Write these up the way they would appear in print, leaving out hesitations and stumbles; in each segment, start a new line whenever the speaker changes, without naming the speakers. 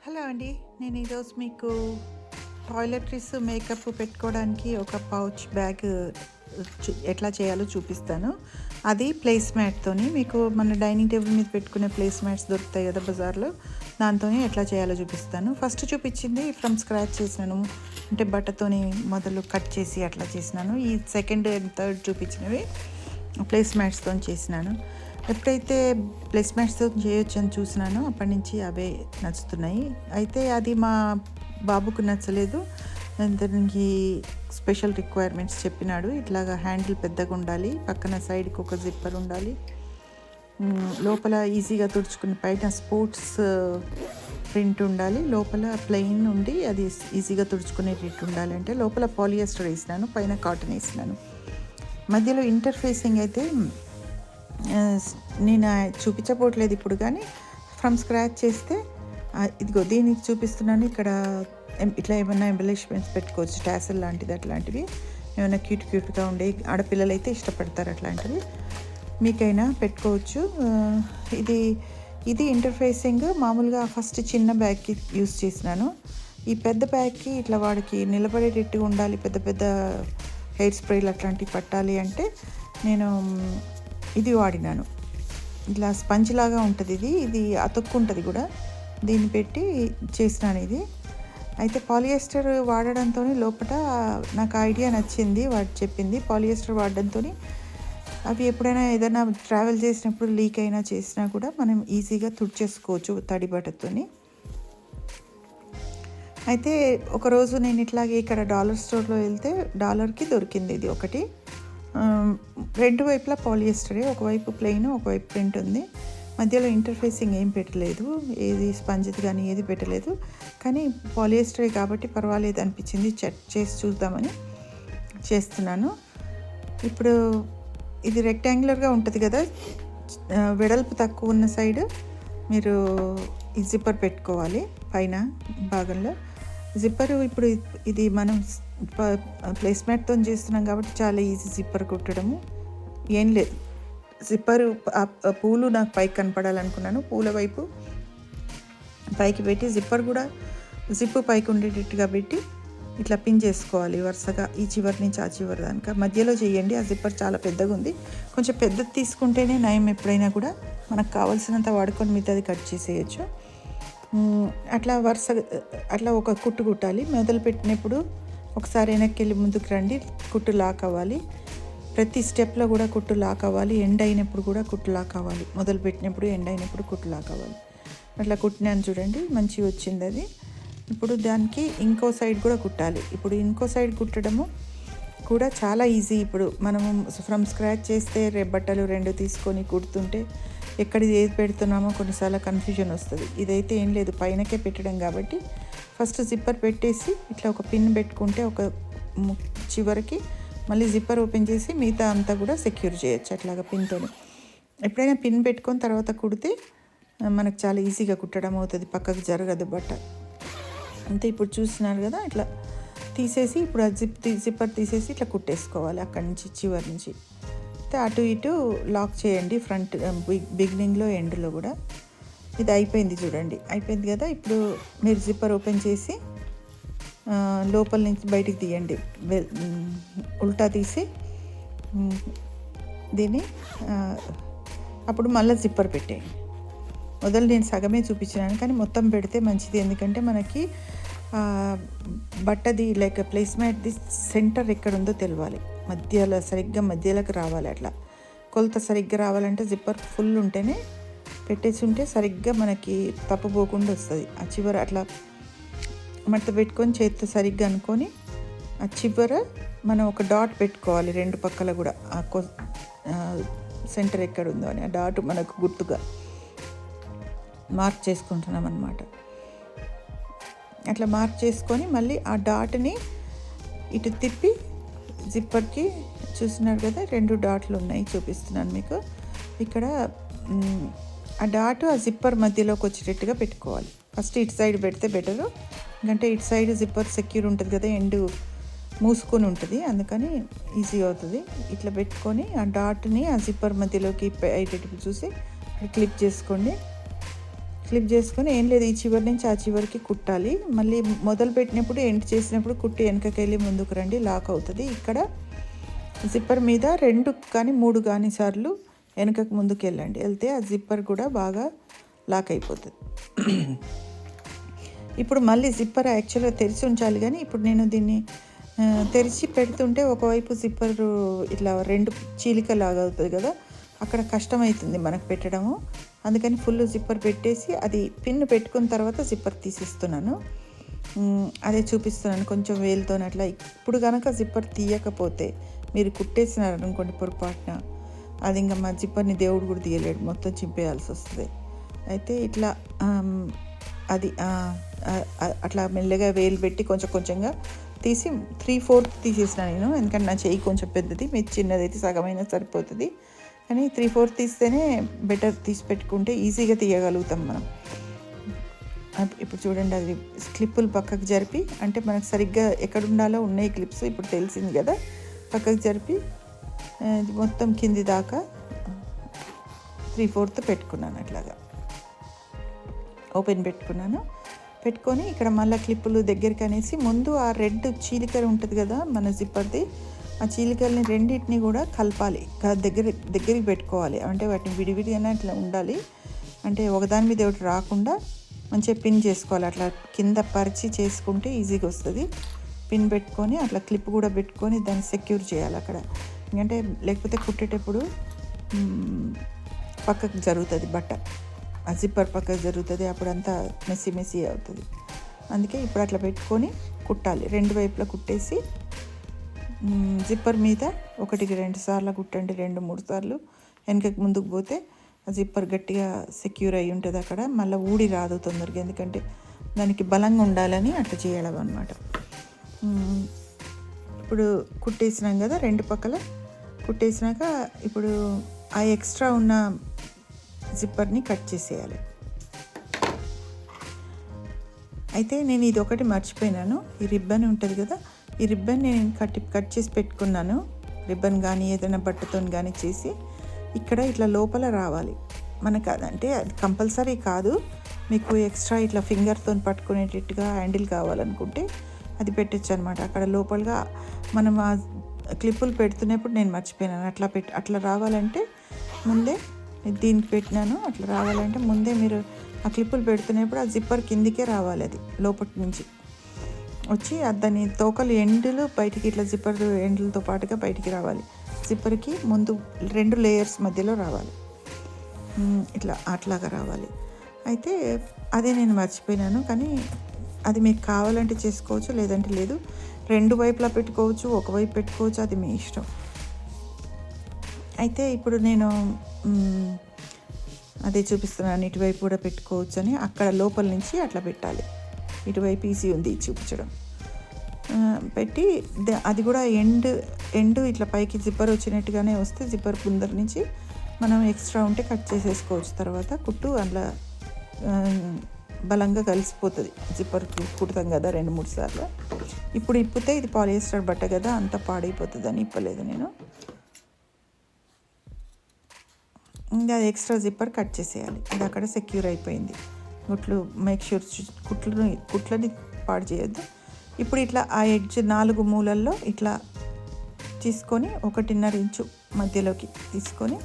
Hello అండి. నేను ఈరోజు మీకు టాయిలెట్రీస్ మేకప్ పెట్టుకోవడానికి ఒక పౌచ్ బ్యాగ్ ఎట్లా చేయాలో చూపిస్తాను. అది ప్లేస్ మ్యాట్తోని మీకు మన డైనింగ్ టేబుల్ మీద పెట్టుకునే ప్లేస్ మ్యాట్స్ దొరుకుతాయి కదా బజార్లో, దాంతో ఎట్లా చేయాలో చూపిస్తాను. ఫస్ట్ చూపించింది ఫ్రమ్ స్క్రాచ్ చేసినాను, అంటే బట్టతోని మొదలు కట్ చేసి అట్లా చేసినాను. ఈ సెకండ్ అండ్ థర్డ్ చూపించినవి ప్లేస్ మ్యాట్స్తో చేసినాను. ఎప్పుడైతే ప్లేస్మెంట్స్తో చేయొచ్చు అని చూసినానో అప్పటి నుంచి అవే నచ్చుతున్నాయి. అయితే అది మా బాబుకు నచ్చలేదు. దానికి స్పెషల్ రిక్వైర్మెంట్స్ చెప్పినాడు. ఇట్లాగా హ్యాండిల్ పెద్దగా ఉండాలి, పక్కన సైడ్కి ఒక జిప్పర్ ఉండాలి, లోపల ఈజీగా తుడుచుకుని పైన స్పోర్ట్స్ ప్రింట్ ఉండాలి, లోపల ప్లెయిన్ ఉండి అది ఈజీగా తుడుచుకునేటట్టు ఉండాలి. అంటే లోపల పాలియస్టర్ వేసినాను, పైన కాటన్ వేసినాను. మధ్యలో ఇంటర్ఫేసింగ్ అయితే నేను చూపించబోట్లేదు ఇప్పుడు, కానీ ఫ్రమ్ స్క్రాచ్ చేస్తే ఇదిగో దీనికి చూపిస్తున్నాను. ఇక్కడ ఇట్లా ఏమైనా ఎంబలిష్మెంట్స్ పెట్టుకోవచ్చు, టాసల్ లాంటిది, అట్లాంటివి ఏమైనా క్యూట్గా ఉండే ఆడపిల్లలు అయితే ఇష్టపడతారు, అట్లాంటివి మీకైనా పెట్టుకోవచ్చు. ఇది ఇంటర్ఫేసింగ్ మామూలుగా ఫస్ట్ చిన్న బ్యాగ్కి యూస్ చేసినాను. ఈ పెద్ద బ్యాగ్కి ఇట్లా వాడికి నిలబడేటట్టుగా ఉండాలి, పెద్ద పెద్ద హెయిర్ స్ప్రేలు అట్లాంటివి పట్టాలి అంటే నేను ఇది వాడినాను. ఇట్లా స్పంజ్ లాగా ఉంటుంది, ఇది అతుక్కుంటుంది కూడా, దీన్ని పెట్టి చేసినాను ఇది. అయితే పాలియస్టర్ వాడడంతో లోపల నాకు ఐడియా నచ్చింది, వాడు చెప్పింది. పాలియస్టర్ వాడడంతో అవి ఎప్పుడైనా ఏదైనా ట్రావెల్ చేసినప్పుడు లీక్ అయినా చేసినా కూడా మనం ఈజీగా తుడిచేసుకోవచ్చు తడి బట్టతోని. అయితే ఒకరోజు నేను ఇట్లాగే ఇక్కడ డాలర్ స్టోర్లో వెళ్తే డాలర్కి దొరికింది ఇది ఒకటి. రెండు వైపులా పాలియస్టరే, ఒకవైపు ప్లెయిన్ ఒకవైపు ప్రింట్ ఉంది. మధ్యలో ఇంటర్ఫేసింగ్ ఏం పెట్టలేదు, ఏది స్పంజ్ది కానీ ఏది పెట్టలేదు. కానీ పాలియస్టరే కాబట్టి పర్వాలేదు అనిపించింది, చెక్ చేసి చూద్దామని చేస్తున్నాను. ఇప్పుడు ఇది రెక్టాంగులర్గా ఉంటుంది కదా, వెడల్పు తక్కువ ఉన్న సైడ్ మీరు ఈ జిప్పర్ పెట్టుకోవాలి. పైన భాగంలో జిప్పర్, ఇప్పుడు ఇది మనం ప్లేస్మెంట్తో చేస్తున్నాం కాబట్టి చాలా ఈజీ జిప్పర్ కుట్టడము. ఏం లేదు, జిప్పరు పూలు నాకు పైకి కనపడాలనుకున్నాను, పూల వైపు పైకి పెట్టి జిప్పర్ కూడా జిప్పు పైకి ఉండేటట్టుగా పెట్టి ఇట్లా పిన్ చేసుకోవాలి వరుసగా, ఈ చివరి నుంచి ఆ చివరి దానిక. మధ్యలో చేయండి, ఆ జిప్పర్ చాలా పెద్దగా ఉంది, కొంచెం పెద్దది తీసుకుంటేనే నయం. ఎప్పుడైనా కూడా మనకు కావాల్సినంత వాడుకొని మిగతాది కట్ చేసేయచ్చు. అట్లా వరుసగా అట్లా ఒక కుట్టు కుట్టాలి. మొదలు పెట్టినప్పుడు ఒకసారి వెనక్కి వెళ్ళి ముందుకు రండి, కుట్టు లాక్ అవ్వాలి. ప్రతి స్టెప్లో కూడా కుట్టు లాక్ అవ్వాలి, ఎండ్ అయినప్పుడు కూడా కుట్టు లాక్ అవ్వాలి. మొదలు పెట్టినప్పుడు ఎండ్ అయినప్పుడు కుట్టు లాక్ అవ్వాలి. అట్లా కుట్టినాను చూడండి, మంచిగా వచ్చింది అది. ఇప్పుడు దానికి ఇంకో సైడ్ కూడా కుట్టాలి. ఇప్పుడు ఇంకో సైడ్ కుట్టడము కూడా చాలా ఈజీ. ఇప్పుడు మనము ఫ్రమ్ స్క్రాచ్ చేస్తే బట్టలు రెండు తీసుకొని కుడుతుంటే ఎక్కడిది ఏది పెడుతున్నామో కొన్నిసార్లు కన్ఫ్యూజన్ వస్తుంది. ఇదైతే ఏం లేదు, పైనకే పెట్టడం కాబట్టి ఫస్ట్ జిప్పర్ పెట్టేసి ఇట్లా ఒక పిన్ పెట్టుకుంటే ఒక చివరికి మళ్ళీ జిప్పర్ ఓపెన్ చేసి మిగతా అంతా కూడా సెక్యూర్ చేయొచ్చు అట్లాగా పిన్తో. ఎప్పుడైనా పిన్ పెట్టుకొని తర్వాత కుడితే మనకు చాలా ఈజీగా కుట్టడం అవుతుంది, పక్కకు జరగదు బట్ట. అంతే, ఇప్పుడు చూస్తున్నారు కదా, ఇట్లా తీసేసి ఇప్పుడు ఆ జిప్పర్ తీసేసి ఇట్లా కుట్టేసుకోవాలి అక్కడి నుంచి చివరి నుంచి. అయితే అటు ఇటు లాక్ చేయండి, ఫ్రంట్ బిగినింగ్లో ఎండ్లో కూడా. ఇది అయిపోయింది చూడండి, అయిపోయింది కదా. ఇప్పుడు మీరు జిప్పర్ ఓపెన్ చేసి లోపల నుంచి బయటికి తీయండి, ఉల్టా తీసి దీన్ని అప్పుడు మళ్ళీ జిప్పర్ పెట్టేయండి. మొదలు నేను సగమే చూపించినాను, కానీ మొత్తం పెడితే మంచిది, ఎందుకంటే మనకి బట్టది లైక్ ప్లేస్మెంట్ది సెంటర్ ఎక్కడ ఉందో తెలియాలి, మధ్యలో సరిగ్గా మధ్యలోకి రావాలి. అట్లా కొలత సరిగ్గా రావాలంటే జిప్పర్ ఫుల్ ఉంటేనే పెట్టేసి ఉంటే సరిగ్గా మనకి తప్పపోకుండా వస్తుంది. ఆ చివర అట్లా మడత పెట్టుకొని చేతితో సరిగ్గా అనుకొని ఆ చివర మనం ఒక డాట్ పెట్టుకోవాలి, రెండు పక్కల కూడా సెంటర్ ఎక్కడ ఉందో అని ఆ డాట్ మనకు గుర్తుగా మార్క్ చేసుకుంటున్నాం అన్నమాట. అట్లా మార్క్ చేసుకొని మళ్ళీ ఆ డాట్ని ఇటు తిప్పి జిప్పర్కి చూస్తున్నారు కదా, రెండు డాట్లు ఉన్నాయి, చూపిస్తున్నాను మీకు. ఇక్కడ ఆ డాట్ ఆ జిప్పర్ మధ్యలోకి వచ్చేటట్టుగా పెట్టుకోవాలి. ఫస్ట్ ఇటు సైడ్ పెడితే బెటరు, ఎందుకంటే ఇటు సైడ్ జిప్పర్ సెక్యూర్ ఉంటుంది కదా, ఎండు మూసుకొని ఉంటుంది, అందుకని ఈజీ అవుతుంది. ఇట్లా పెట్టుకొని ఆ డాట్ని ఆ జిప్పర్ మధ్యలోకి అయ్యేటట్టు చూసి క్లిప్ చేసుకోండి. క్లిప్ చేసుకొని ఏం లేదు, ఈ చివరి నుంచి ఆ చివరికి కుట్టాలి. మళ్ళీ మొదలు పెట్టినప్పుడు ఎండ్ చేసినప్పుడు కుట్టి వెనకకి వెళ్ళి ముందుకు రండి, లాక్ అవుతుంది. ఇక్కడ జిప్పర్ మీద 2 కానీ 3 కానీ సార్లు వెనకకు ముందుకు వెళ్ళండి, వెళ్తే ఆ జిప్పర్ కూడా బాగా లాక్ అయిపోతుంది. ఇప్పుడు మళ్ళీ జిప్పర్ యాక్చువల్గా తెరిచి ఉంచాలి, కానీ ఇప్పుడు నేను దీన్ని తెరిచి పెడుతుంటే ఒకవైపు జిప్పర్ ఇట్లా 2 చీలికలాగా అవుతుంది కదా, అక్కడ కష్టమవుతుంది మనకు పెట్టడము. అందుకని ఫుల్ జిప్పర్ పెట్టేసి అది పిన్ పెట్టుకున్న తర్వాత జిప్పర్ తీసిస్తున్నాను. అదే చూపిస్తున్నాను కొంచెం వేలుతో అట్లా. ఇప్పుడు కనుక జిప్పర్ తీయకపోతే మీరు కుట్టేసినారు అనుకోండి పొరపాటున, అది ఇంకా మా జిప్పర్ని దేవుడు కూడా తీయలేడు, మొత్తం చింపేయాల్సి వస్తుంది. అయితే ఇట్లా అది అట్లా మెల్లగా వేలు పెట్టి కొంచెం కొంచెంగా తీసి 3/4 తీసేసిన నేను, ఎందుకంటే నా చెయ్యి కొంచెం పెద్దది, మీరు చిన్నదైతే సగమైనా సరిపోతుంది. కానీ 3/4 తీస్తేనే బెటర్, తీసి పెట్టుకుంటే ఈజీగా తీయగలుగుతాం మనం. ఇప్పుడు చూడండి, అది క్లిప్పులు పక్కకు జరిపి, అంటే మనకు సరిగ్గా ఎక్కడ ఉండాలో ఉన్నాయి క్లిప్స్ ఇప్పుడు తెలిసింది కదా, పక్కకు జరిపి మొత్తం కింది దాకా 3/4 పెట్టుకున్నాను. అట్లాగా ఓపెన్ పెట్టుకొని ఇక్కడ మళ్ళీ క్లిప్పులు దగ్గరికి అనేసి ముందు ఆ రెడ్ చీలికల ఉంటుంది కదా మన జిప్పర్ది, ఆ చీలికల్ని రెండింటిని కూడా కలపాలి, దగ్గరికి పెట్టుకోవాలి. అంటే వాటిని విడివిడిగానే అట్లా ఉండాలి, అంటే ఒకదాని మీద ఒకటి రాకుండా మంచిగా పిన్ చేసుకోవాలి. అట్లా కింద పరిచి చేసుకుంటే ఈజీగా వస్తుంది. పిన్ పెట్టుకొని అట్లా క్లిప్ కూడా పెట్టుకొని దాన్ని సెక్యూర్ చేయాలి అక్కడ, ఎందుకంటే లేకపోతే కుట్టేటప్పుడు పక్కకు జరుగుతుంది బట్ట, ఆ జిప్పర్ పక్కకు జరుగుతుంది, అప్పుడు అంతా మెస్సీ అవుతుంది. అందుకే ఇప్పుడు అట్లా పెట్టుకొని కుట్టాలి. 2 వైపులా కుట్టేసి జిప్పర్ మీద 1-2 సార్లు కుట్టండి, 2-3 సార్లు వెనకకి ముందుకు పోతే ఆ జిప్పర్ గట్టిగా సెక్యూర్ అయి ఉంటుంది అక్కడ, మళ్ళీ ఊడి రాదు తొందరగా, ఎందుకంటే దానికి బలంగా ఉండాలని అట్లా చేయడం అనమాట. ఇప్పుడు కుట్టేసినాం కదా, 2 పక్కల కుట్టేసినాక ఇప్పుడు ఆ ఎక్స్ట్రా ఉన్న జిప్పర్ని కట్ చేసేయాలి. అయితే నేను ఇది ఒకటి మర్చిపోయినాను, ఈ రిబ్బన్ ఉంటుంది కదా, ఈ రిబ్బన్ నేను కట్ చేసి పెట్టుకున్నాను. రిబ్బన్ కానీ ఏదైనా బట్టతో కానీ చేసి ఇక్కడ ఇట్లా లోపల రావాలి మనకు, అదంటే అది కంపల్సరీ కాదు, మీకు ఎక్స్ట్రా ఇట్లా ఫింగర్తో పట్టుకునేటట్టుగా హ్యాండిల్ కావాలనుకుంటే అది పెట్టచ్చు అనమాట. అక్కడ లోపలగా మనం ఆ క్లిప్పులు పెడుతున్నప్పుడు నేను మర్చిపోయినాను, అట్లా రావాలంటే ముందే దీనికి పెట్టినాను. అట్లా రావాలంటే ముందే మీరు ఆ క్లిప్పులు పెడుతున్నప్పుడు ఆ జిప్పర్ కిందికే రావాలి, అది లోపటి నుంచి వచ్చి దాని తోకలు ఎండులు బయటికి ఇట్లా జిప్పర్ ఎండులతో పాటుగా బయటికి రావాలి. జిప్పర్కి ముందు 2 లేయర్స్ మధ్యలో రావాలి, ఇట్లా అట్లాగా రావాలి. అయితే అదే నేను మర్చిపోయినాను, కానీ అది మీకు కావాలంటే చేసుకోవచ్చు, లేదంటే లేదు. 2 వైపులా పెట్టుకోవచ్చు, ఒకవైపు పెట్టుకోవచ్చు, అది మీ ఇష్టం. అయితే ఇప్పుడు నేను అదే చూపిస్తున్నాను, ఇటువైపు కూడా పెట్టుకోవచ్చు అని. అక్కడ లోపల నుంచి అట్లా పెట్టాలి, ఇటువైపు ఈజీ ఉంది చూపించడం. పెట్టి అది కూడా ఎండ్ ఇట్లా పైకి జిప్పర్ వచ్చినట్టుగానే వస్తే జిప్పర్ ముందర నుంచి మనం ఎక్స్ట్రా ఉంటే కట్ చేసేసుకోవచ్చు. తర్వాత కుట్టు అట్లా బలంగా కలిసిపోతుంది, జిప్పర్ కుడతాం కదా 2-3 సార్లు. ఇప్పుడు ఇప్పితే ఇది పాలిస్టర్ బట్ట కదా, అంత పాడైపోతుంది అని ఇప్పలేదు నేను. ఇంకా అది ఎక్స్ట్రా జిప్పర్ కట్ చేసేయాలి, అది అక్కడ సెక్యూర్ అయిపోయింది. మేక్ షూర్ కుట్లని పాడు చేయొద్దు. ఇప్పుడు ఇట్లా ఆ ఎడ్జ్ 4 మూలల్లో ఇట్లా తీసుకొని 1.5 ఇంచు మధ్యలోకి తీసుకొని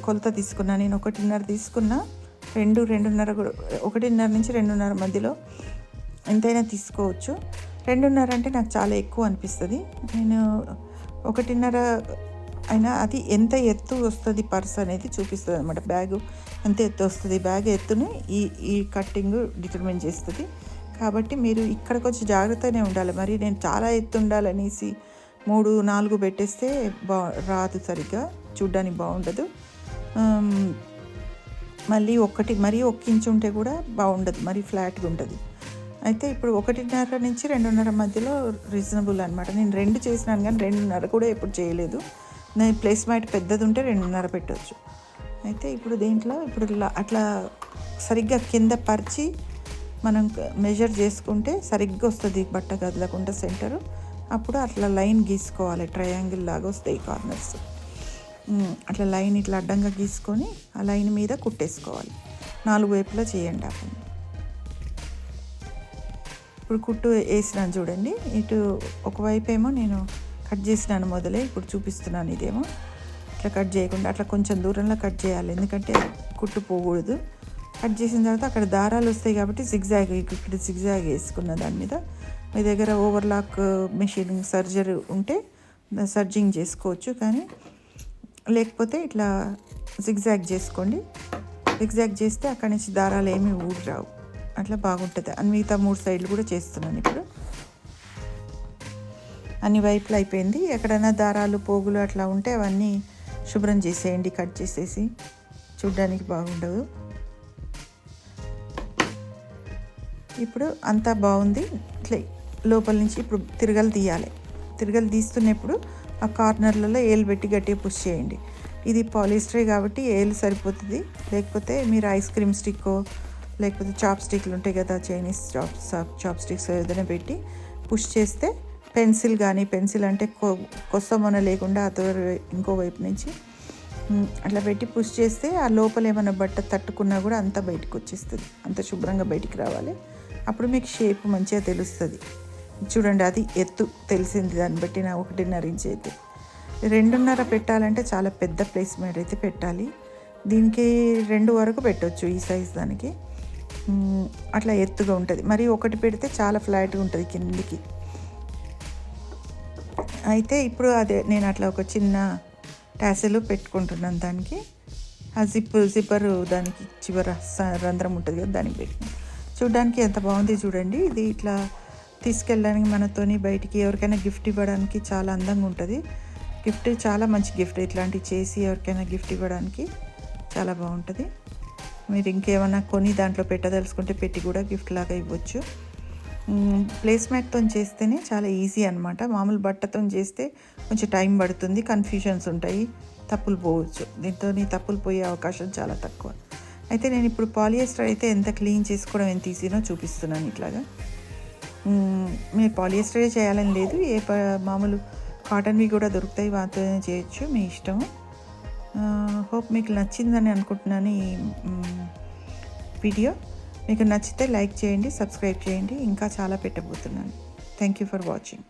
కొలత తీసుకున్నా నేను. 1.5 తీసుకున్నా, 2.5 కూడా, 1.5 నుంచి 2.5 మధ్యలో ఎంతైనా తీసుకోవచ్చు. 2.5 అంటే నాకు చాలా ఎక్కువ అనిపిస్తుంది. నేను 1.5 అయినా అది ఎంత ఎత్తు వస్తుంది పర్స్ అనేది చూపిస్తుంది అనమాట. బ్యాగు ఎంత ఎత్తు వస్తుంది, బ్యాగ్ ఎత్తుని ఈ కట్టింగ్ డిటర్మిన్ చేస్తుంది. కాబట్టి మీరు ఇక్కడికి వచ్చి జాగ్రత్తగానే ఉండాలి. మరి నేను చాలా ఎత్తు ఉండాలనేసి 3-4 పెట్టేస్తే రాదు, సరిగ్గా చూడ్డానికి బాగుండదు. మళ్ళీ మరీ 1 ఇంచు ఉంటే కూడా బాగుండదు, మరీ ఫ్లాట్గా ఉంటుంది. అయితే ఇప్పుడు 1.5 నుంచి 2.5 మధ్యలో రీజనబుల్ అనమాట. నేను 2 చేసినాను, కానీ 2.5 కూడా ఎప్పుడు చేయలేదు. నేను ప్లేస్మాట్ పెద్దది ఉంటే 2.5 పెట్టవచ్చు. అయితే ఇప్పుడు దీంట్లో అట్లా సరిగ్గా కింద పరిచి మనం మెజర్ చేసుకుంటే సరిగ్గా వస్తుంది, బట్ట కదలకుండా సెంటరు. అప్పుడు అట్లా లైన్ గీసుకోవాలి, ట్రయాంగిల్ లాగా వస్తాయి కార్నర్స్. అట్లా లైన్ ఇట్లా అడ్డంగా గీసుకొని ఆ లైన్ మీద కుట్టేసుకోవాలి. 4 వైపులా చేయండి ఆ పని. ఇప్పుడు కుట్టు వేసినాను చూడండి. ఇటు ఒకవైపు ఏమో నేను కట్ చేసినాను మొదలే, ఇప్పుడు చూపిస్తున్నాను. ఇదేమో ఇట్లా కట్ చేయకుండా అట్లా కొంచెం దూరంలో కట్ చేయాలి, ఎందుకంటే కుట్టు పోకూడదు. కట్ చేసిన తర్వాత అక్కడ దారాలు వస్తాయి కాబట్టి జిగ్జాగ్, ఇక్కడ జిగ్జాగ్ వేసుకున్న దాని మీద. మీ దగ్గర ఓవర్లాక్ మెషిన్ సర్జరీ ఉంటే సర్జింగ్ చేసుకోవచ్చు, కానీ లేకపోతే ఇట్లా జిగ్జాగ్ చేసుకోండి. జిగ్జాగ్ చేస్తే అక్కడి నుంచి దారాలు ఏమీ ఊడిరావు, అట్లా బాగుంటుంది. అని మిగతా 3 సైడ్లు కూడా చేస్తున్నాను ఇప్పుడు. అన్ని వైపులు అయిపోయింది. ఎక్కడైనా దారాలు పోగులు అట్లా ఉంటే అవన్నీ శుభ్రం చేసేయండి, కట్ చేసేసి. చూడ్డానికి బాగుండదు. ఇప్పుడు అంతా బాగుంది. ఇట్లా లోపల నుంచి ఇప్పుడు తిరగలు తీయాలి. తిరగలు తీస్తున్నప్పుడు ఆ కార్నర్లలో ఏలు పెట్టి గట్టిగా పుష్ చేయండి. ఇది పాలిస్టరే కాబట్టి ఏలు సరిపోతుంది. లేకపోతే మీరు ఐస్ క్రీమ్ స్టిక్కో లేకపోతే చాప్ స్టిక్లు ఉంటాయి కదా, చైనీస్ చాప్ స్టిక్స్ ఏదైనా పెట్టి పుష్ చేస్తే, పెన్సిల్ కానీ, పెన్సిల్ అంటే కొసమొన లేకుండా ఇంకో వైపు నుంచి అట్లా పెట్టి పుష్ చేస్తే ఆ లోపల ఏమైనా బట్ట తట్టుకున్నా కూడా అంతా బయటకు వచ్చేస్తుంది. అంత శుభ్రంగా బయటికి రావాలి. అప్పుడు మీకు షేప్ మంచిగా తెలుస్తుంది. చూడండి, అది ఎత్తు తెలిసింది. దాన్ని బట్టి నా 1.5 ఇంచ్ అయితే 2.5 పెట్టాలంటే చాలా పెద్ద ప్లేస్మేట్ అయితే పెట్టాలి. దీనికి 2 వరకు పెట్టవచ్చు, ఈ సైజ్ దానికి. అట్లా ఎత్తుగా ఉంటుంది. మరి 1 పెడితే చాలా ఫ్లాట్గా ఉంటుంది కిందికి. అయితే ఇప్పుడు అదే నేను అట్లా ఒక చిన్న టాసెలు పెట్టుకుంటున్నాను దానికి. ఆ జిప్పరు దానికి చివర రంధ్రం ఉంటుంది కదా, దానికి పెట్టిన. చూడడానికి ఎంత బాగుంది చూడండి. ఇది ఇట్లా తీసుకెళ్ళడానికి మనతోని బయటికి ఎవరికైనా గిఫ్ట్ ఇవ్వడానికి చాలా అందంగా ఉంటుంది. గిఫ్ట్ చాలా మంచి గిఫ్ట్. ఇట్లాంటివి చేసి ఎవరికైనా గిఫ్ట్ ఇవ్వడానికి చాలా బాగుంటుంది. మీరు ఇంకేమైనా కొని దాంట్లో పెట్టదలుచుకుంటే పెట్టి కూడా గిఫ్ట్ లాగా ఇవ్వచ్చు. ప్లేస్మ్యాట్తో చేస్తేనే చాలా ఈజీ అనమాట. మామూలు బట్టతో చేస్తే కొంచెం టైం పడుతుంది, కన్ఫ్యూజన్స్ ఉంటాయి, తప్పులు పోవచ్చు. దీంతో తప్పులు పోయే అవకాశం చాలా తక్కువ. అయితే నేను ఇప్పుడు పాలియస్టర్ అయితే ఎంత క్లీన్ చేసుకోవడం, ఎంత ఈజీనో చూపిస్తున్నాను ఇట్లాగా. మీరు పాలియస్టరే చేయాలని లేదు, మామూలు కాటన్వి కూడా దొరుకుతాయి, వాటితోనే చేయొచ్చు, మీ ఇష్టము. హోప్ మీకు నచ్చిందని అనుకుంటున్నాను ఈ వీడియో. మీకు నచ్చితే లైక్ చేయండి, సబ్స్క్రైబ్ చేయండి. ఇంకా చాలా పెట్టబోతున్నాను. Thank you for watching.